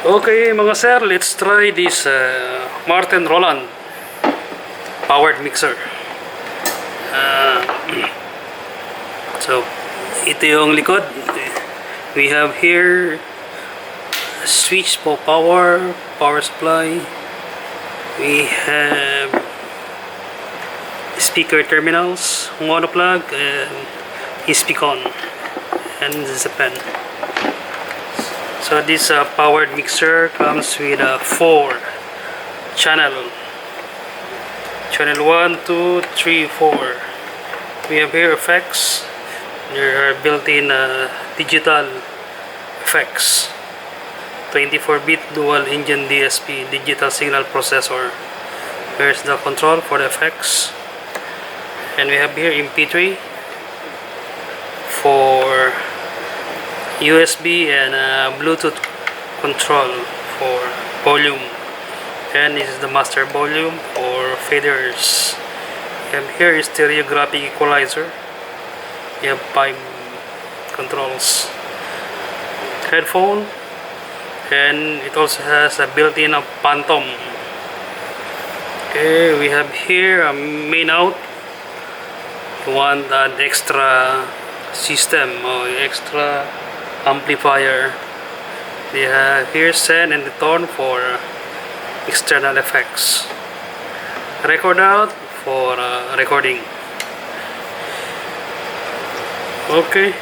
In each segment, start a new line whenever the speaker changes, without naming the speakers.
Okay mga sir, let's try this Martin Roland powered mixer. Uh, so ito yung likod. We have here a switch for power supply. We have speaker terminals, mono plug, and speaker, and this is a pen. So this powered mixer comes with a 4 channel 1, 2, 3, 4. We have here effects. There are built-in digital effects, 24-bit dual engine DSP, digital signal processor. Here's the control for the effects, and we have here MP3 for USB and Bluetooth control for volume, and this is the master volume for faders. And here is stereographic equalizer. You have 5 controls, headphone, and it also has a built-in phantom. Okay, we have here a main out. You want an extra system or extra amplifier. They have here send and return for external effects. Record out for recording. Okay,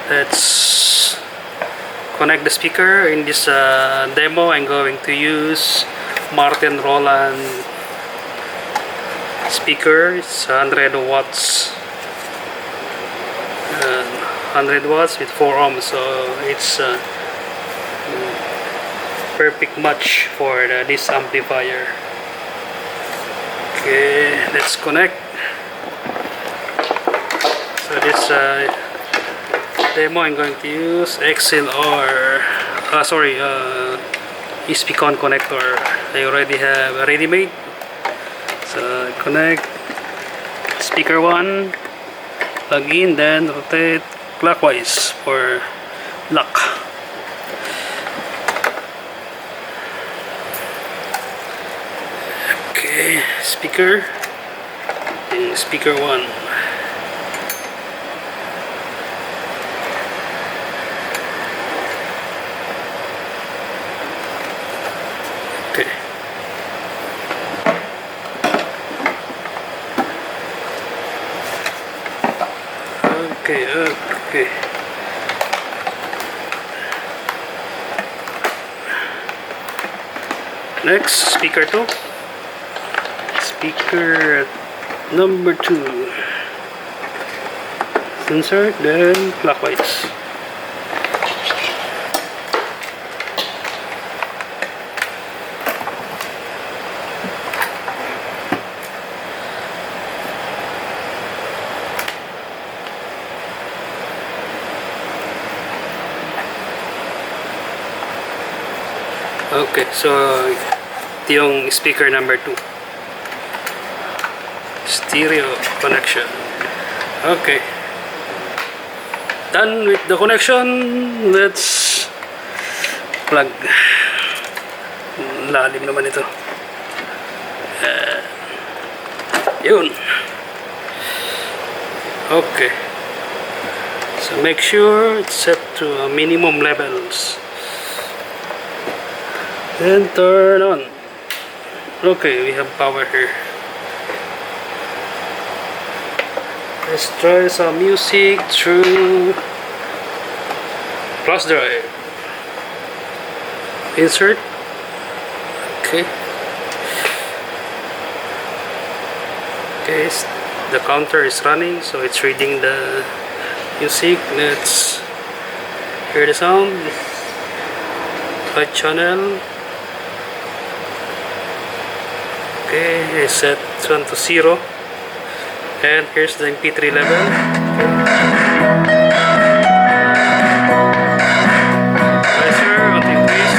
let's connect the speaker. In this demo, I'm going to use Martin Roland speaker. It's 100 watts. 100 watts with 4 ohms, so it's perfect match for this amplifier. Okay, let's connect. So this demo, I'm going to use XLR, speaker connector. I already have ready-made. So connect speaker 1, plug in, then rotate clockwise for lock. Okay, speaker and speaker 1. Okay. Okay. Next, speaker 2. Speaker number 2. Insert, then clockwise. Okay, so ito yung speaker number 2. Stereo connection. Okay. Done with the connection. Let's plug. Lalim naman ito. Yun. Okay. So make sure it's set to minimum levels. Then turn on. Okay, we have power here. Let's try some music through flash drive. Insert. Okay. Okay, the counter is running, so it's reading the music. Let's hear the sound. Right channel. Okay, I set 1 to 0, and here's the MP3 level. Equalizer, increase.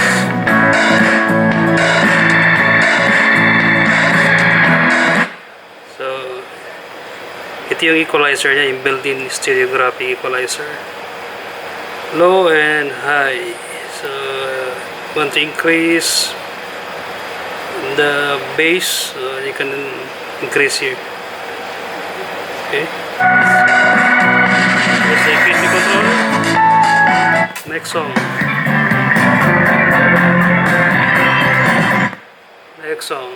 So ito yung equalizer niya, yung built-in stereographic equalizer. Low and high. So Want to increase the bass, you can increase here. Okay. There's the equipment control. Next song. Next song.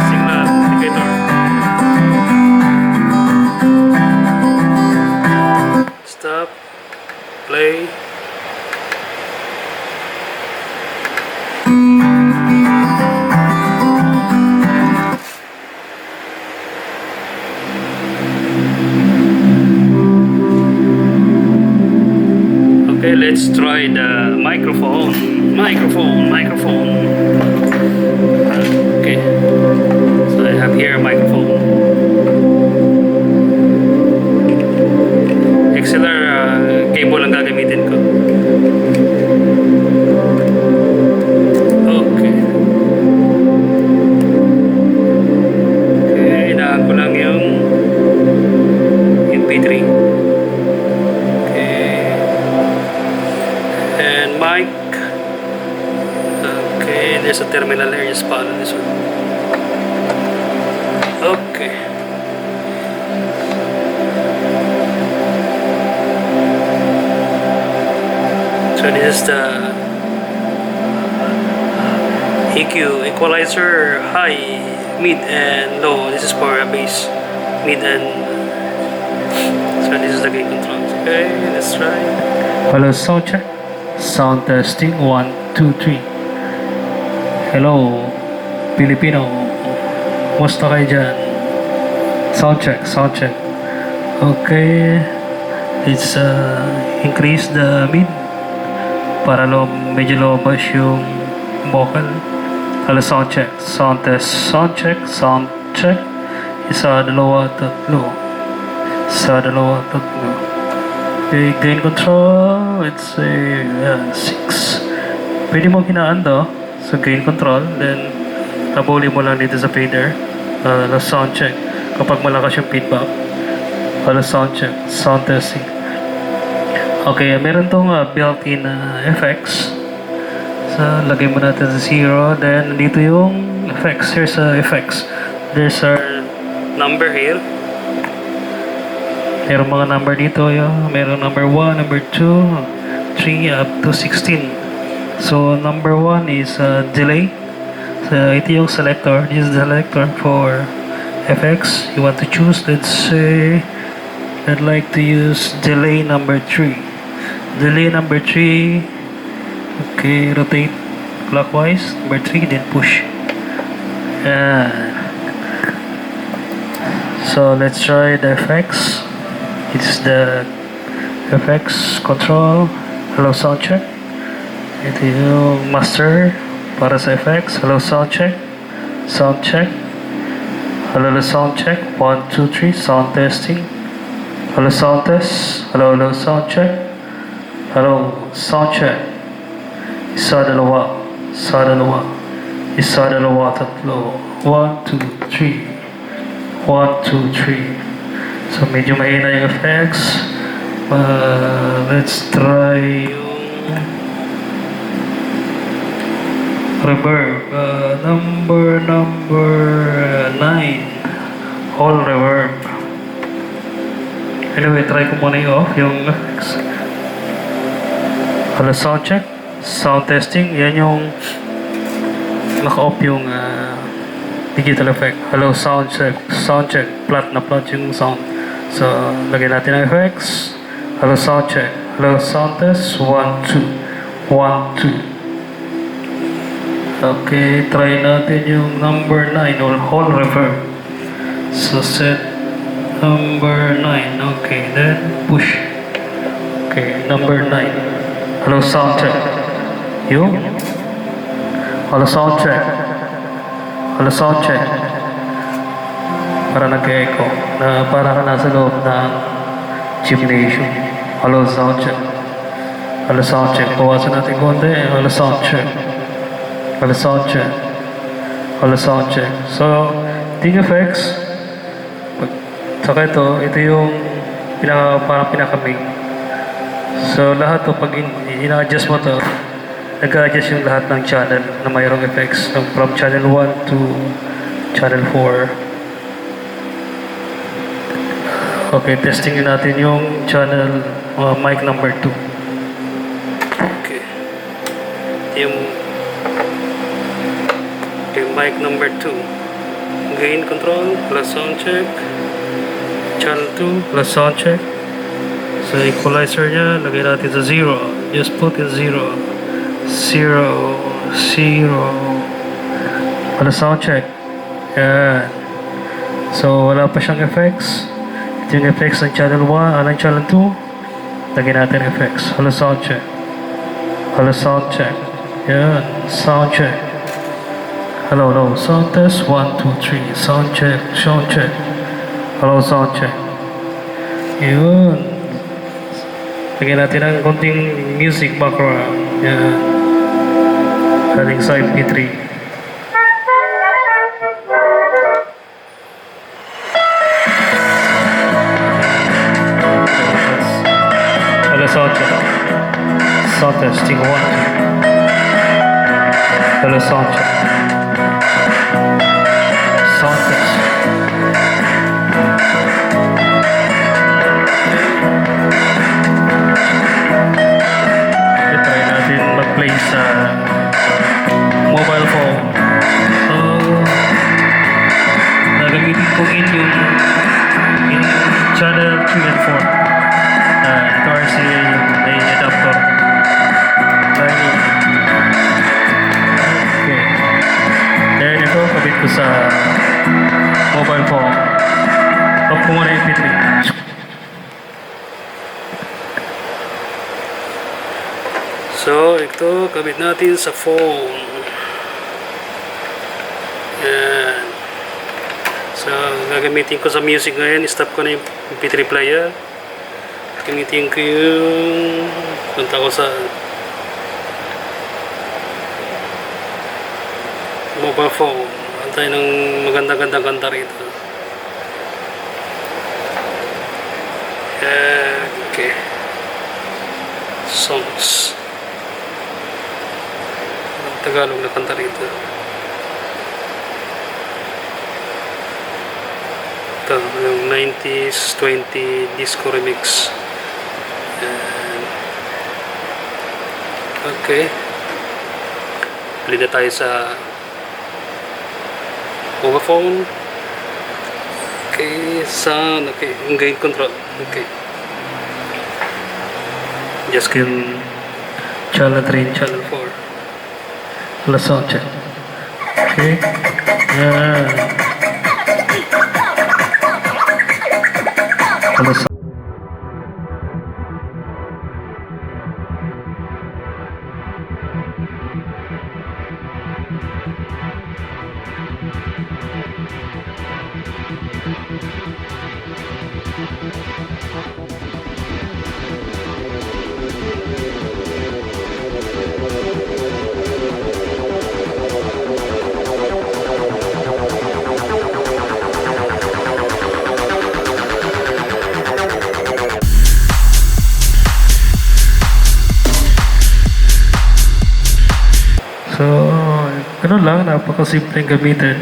Signal indicator. Stop. Play. Okay, let's try the microphone. Okay, so I have here a microphone. XLR cable ang gagamitin ko. Okay. Okay, inaan ko lang yung MP3. Mic. Okay, there's a terminal here. Just follow this one. Okay. So this is the EQ equalizer, high, mid, and low. This is for bass, mid, and so this is the gain controls. Okay, let's try. Hello, sound check. Sound testing 1, 2, 3. Hello, Filipino. Musta kayo dyan? Sound check. Okay, let's increase the mid para medyo lumabas yung vocal. Hello, sound check. Sound test. Sound check. Isa, dalawa, tatlo. Okay, gain control, let's say 6. Pwede mo hinaan to sa gain control, then habulin mo lang dito sa fader. Sound check kapag malakas yung feedback. Sound check, sound testing. Okay, meron tong built-in effects. So, lagay mo natin sa 0, then dito yung effects. Here's effects. There's our number here. Meron mga number dito, meron number 1, number 2, 3, up to 16. So, number 1 is delay. So, ito yung selector. This is the selector for FX. You want to choose, let's say, I'd like to use delay number 3. Delay number 3. Okay, rotate clockwise. Number 3, then push. So, let's try the FX. It's the FX control. Hello, sound check. Ito yung master para sa FX. Hello, sound check. Hello, sound check. 1, 2, 3. Sound testing. Hello, sound test. Hello, sound check. Hello, sound check. Isa, dalawa. Tatlo. 1, 2, 3. 1, 2, 3. So, medyo mahina yung effects. Let's try yung reverb. Number 9. All reverb. Anyway, try ko muna i-off yung effects. Hello, sound check. Sound testing. Yan yung naka-off yung digital effect. Hello, sound check. Flat na flat yung sound. So, lagyan natin ang effects. Hello, sound check. Hello, sound test. 1, 2. 1, 2. Okay, try natin yung number 9 or whole reverb. So, set number 9. Okay, then push. Okay, number 9. Hello, sound check. Yung? Hello, sound check. Para nag-echo. Para ka nasa loob ng gymnasium. Hello, sound check. Bawasan natin konti. Hello, sound check. So, ting effects. Saka ito yung parang pinaka-main. So lahat to, pag ina-adjust mo to, nag-a-adjust yung lahat ng channel na mayroong effects. From channel 1 to channel 4. Okay, testing natin yung channel mic number 2. Okay. Yung mic number 2. Gain control plus sound check. Channel 2 plus sound check. So equalizer nya, lagay natin sa 0. Just put in 0. 0. 0. Plus sound check. Yan. So wala pa siyang effects. Ito yung effects ng channel 1, ng channel 2. Lagyan natin effects. Hello sound check. Hello sound check. Yan. Sound check. Hello. Sound test. 1, 2, 3. Sound check. Sound check. Hello sound check. Yun. Lagyan natin ng konting music background. Yan. Galing sa MP3. Sound testing 1. Hello sound check. Sound test. Try natin mag-play sa mobile phone. So, nagamitin ko in channel 3 and 4. Ito RCA yung main adapter. Okay. Then ito, kabit ko sa mobile phone. Off ko muna yung MP3. So, ito, kabit natin sa phone. Yan. So, gagamitin ko sa music ngayon. Stop ko na yung MP3 player. Gamitin ko yung punta ko sa mobile phone. Antay ng maganda-gandang kanta rito. Okay. Songs. Tagalog na kanta rito. Ito, yung 90s, 20 disco remix. Okay. Bili na tayo sa mobile phone. Okay, sound. Okay, gain control. Okay. Just yung channel 3, channel 4. Let's sound check. Okay. Yeah. Let's So, ganun lang, napakasimpleng gamitin.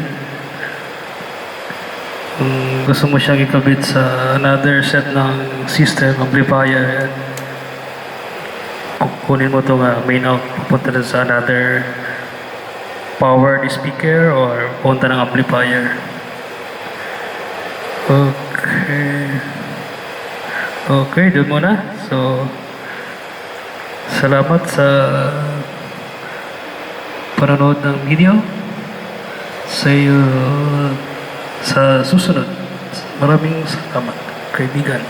Kung gusto mo siyang ikabit sa another set ng system, amplifier, kukunin mo itong main out, pupunta na sa another powered speaker or punta ng amplifier. Okay, doon muna. So, salamat sa panonood ng video. Sa susunod. Maraming salamat, kaibigan.